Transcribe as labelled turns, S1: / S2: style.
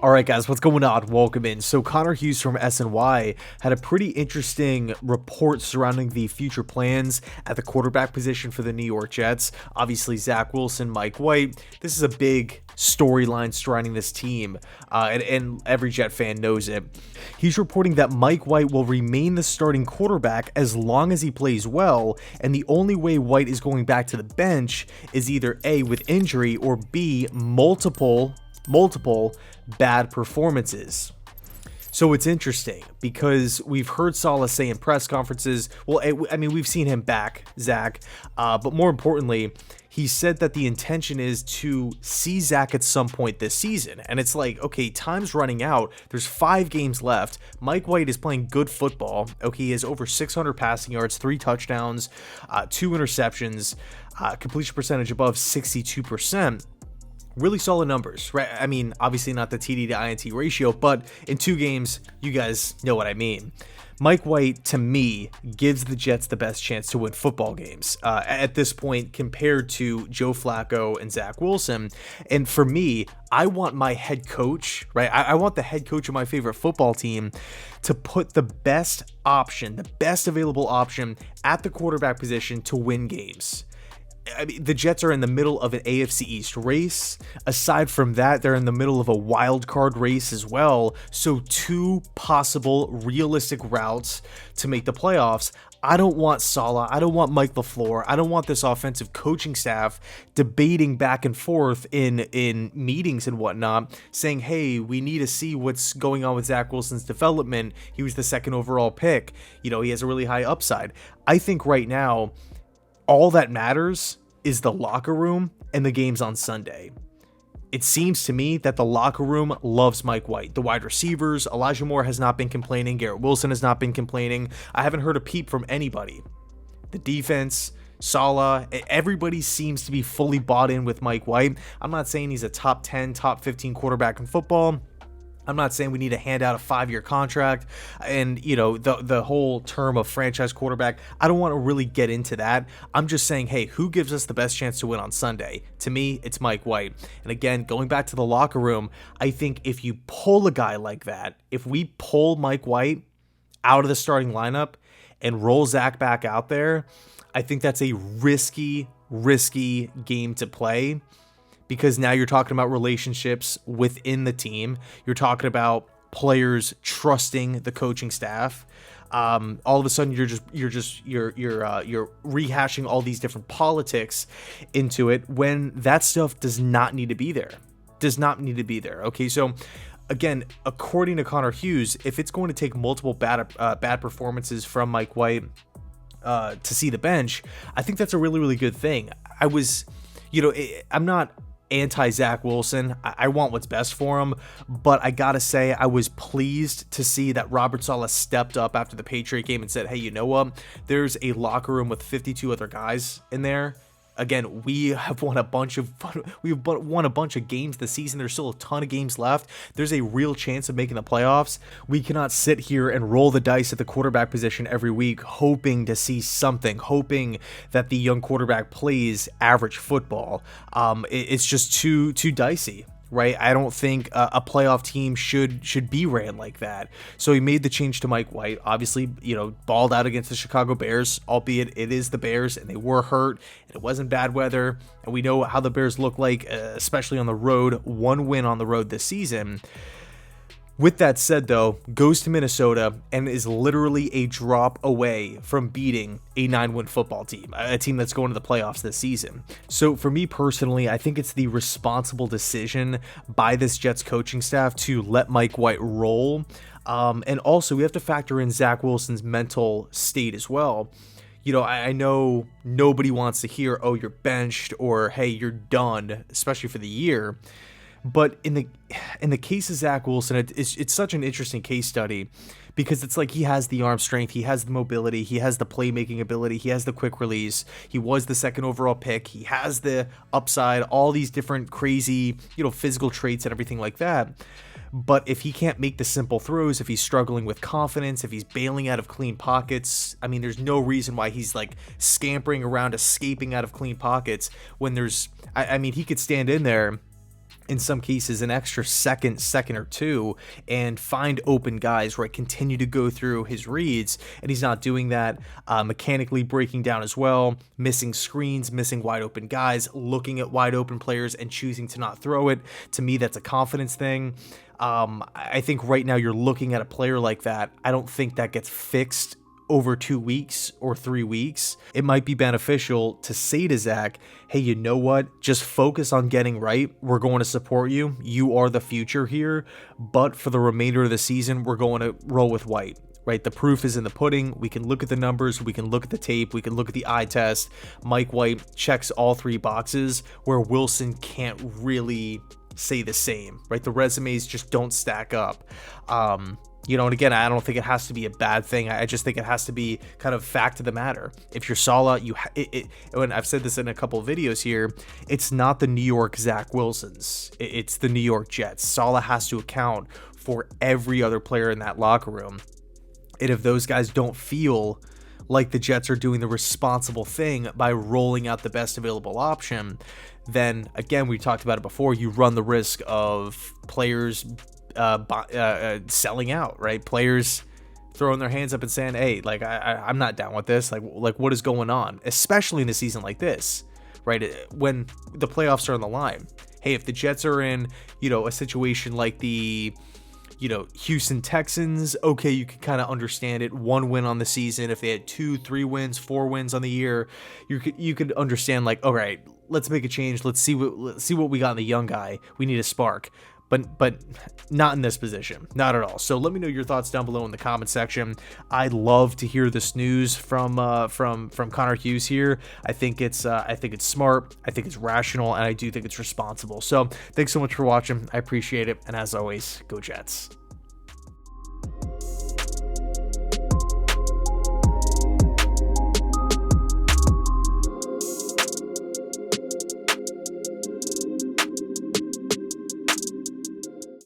S1: All right, guys, what's going on? Welcome in. So Connor Hughes from SNY had a pretty interesting report surrounding the future plans at the quarterback position for the New York Jets. Obviously, Zach Wilson, Mike White. This is a big storyline surrounding this team, and every Jet fan knows it. He's reporting that Mike White will remain the starting quarterback as long as he plays well, and the only way White is going back to the bench is either A, with injury, or B, multiple bad performances. So it's interesting because we've heard Saleh say in press conferences, well, I mean, we've seen him back, Zach, but more importantly, he said that the intention is to see Zach at some point this season. And it's like, okay, time's running out. There's 5 games left. Mike White is playing good football. Okay, he has over 600 passing yards, 3 touchdowns, 2 interceptions, completion percentage above 62%. Really solid numbers, right? I mean, obviously not the TD to INT ratio, but in 2 games, you guys know what I mean. Mike White, to me, gives the Jets the best chance to win football games at this point compared to Joe Flacco and Zach Wilson. And for me, I want my head coach, right? I want the head coach of my favorite football team to put the best option, the best available option at the quarterback position to win games. I mean, the Jets are in the middle of an AFC East race. Aside from that, they're in the middle of a wild card race as well. So 2 possible realistic routes to make the playoffs. I don't want Saleh. I don't want Mike LaFleur. I don't want this offensive coaching staff debating back and forth in meetings and whatnot, saying, hey, we need to see what's going on with Zach Wilson's development. He was the 2nd overall pick. You know, he has a really high upside. I think right now, all that matters is the locker room and the games on Sunday. It seems to me that the locker room loves Mike White. The wide receivers, Elijah Moore has not been complaining. Garrett Wilson has not been complaining. I haven't heard a peep from anybody. The defense, Saleh, everybody seems to be fully bought in with Mike White. I'm not saying he's a top 10, top 15 quarterback in football. I'm not saying we need to hand out a 5-year contract and, you know, the whole term of franchise quarterback. I don't want to really get into that. I'm just saying, hey, who gives us the best chance to win on Sunday? To me, it's Mike White. And again, going back to the locker room, I think if you pull a guy like that, if we pull Mike White out of the starting lineup and roll Zach back out there, I think that's a risky game to play. Because now you're talking about relationships within the team. You're talking about players trusting the coaching staff. All of a sudden, you're rehashing all these different politics into it when that stuff does not need to be there. Okay, so again, according to Connor Hughes, if it's going to take multiple bad performances from Mike White to see the bench, I think that's a really good thing. I'm not anti-Zach Wilson. I want what's best for him, but I gotta say I was pleased to see that Robert Saleh stepped up after the Patriot game and said, hey, you know what? There's a locker room with 52 other guys in there. Again, we've won a bunch of games this season. There's still a ton of games left. There's a real chance of making the playoffs. We cannot sit here and roll the dice at the quarterback position every week, hoping to see something, hoping that the young quarterback plays average football. It's just too dicey. Right, I don't think a playoff team should be ran like that. So he made the change to Mike White. Obviously, you know, balled out against the Chicago Bears, albeit it is the Bears and they were hurt and it wasn't bad weather. And we know how the Bears look like, especially on the road. 1 win on the road this season. With that said, though, goes to Minnesota and is literally a drop away from beating a 9-win football team, a team that's going to the playoffs this season. So for me personally, I think it's the responsible decision by this Jets coaching staff to let Mike White roll. And also, we have to factor in Zach Wilson's mental state as well. You know, I know nobody wants to hear, oh, you're benched, or hey, you're done, especially for the year. But in the case of Zach Wilson, it's such an interesting case study because it's like he has the arm strength, he has the mobility, he has the playmaking ability, he has the quick release, he was the 2nd overall pick, he has the upside, all these different crazy, you know, physical traits and everything like that. But if he can't make the simple throws, if he's struggling with confidence, if he's bailing out of clean pockets, I mean, there's no reason why he's like scampering around, escaping out of clean pockets when there's, I mean, he could stand in there in some cases an extra second or two, and find open guys, right? Continue to go through his reads, and he's not doing that. Mechanically breaking down as well, missing screens, missing wide open guys, looking at wide open players and choosing to not throw it. To me, that's a confidence thing. I think right now you're looking at a player like that. I don't think that gets fixed over 2 weeks or 3 weeks. It might be beneficial to say to Zach, hey, you know what? Just focus on getting right. We're going to support you. You are the future here. But for the remainder of the season, we're going to roll with White. Right? The proof is in the pudding. We can look at the numbers. We can look at the tape. We can look at the eye test. Mike White checks all 3 boxes, where Wilson can't really say the same, right? The resumes just don't stack up. And again, I don't think it has to be a bad thing. I just think it has to be kind of fact of the matter. If you're Saleh, and I've said this in a couple of videos here, it's not the New York Zach Wilsons. It's the New York Jets. Saleh has to account for every other player in that locker room. And if those guys don't feel like the Jets are doing the responsible thing by rolling out the best available option, then again, we talked about it before, you run the risk of players selling out, right? Players throwing their hands up and saying, hey, like, I'm not down with this. Like what is going on? Especially in a season like this, right? When the playoffs are on the line. Hey, if the Jets are in, a situation like the Houston Texans, okay, you can kind of understand it. 1 win on the season. If they had 2, 3 wins, 4 wins on the year, you could understand, like, all right, let's make a change. Let's see what we got in the young guy. We need a spark. But not in this position, not at all. So let me know your thoughts down below in the comment section. I'd love to hear this news from Connor Hughes here. I think it's smart. I think it's rational, and I do think it's responsible. So thanks so much for watching. I appreciate it, and as always, go Jets.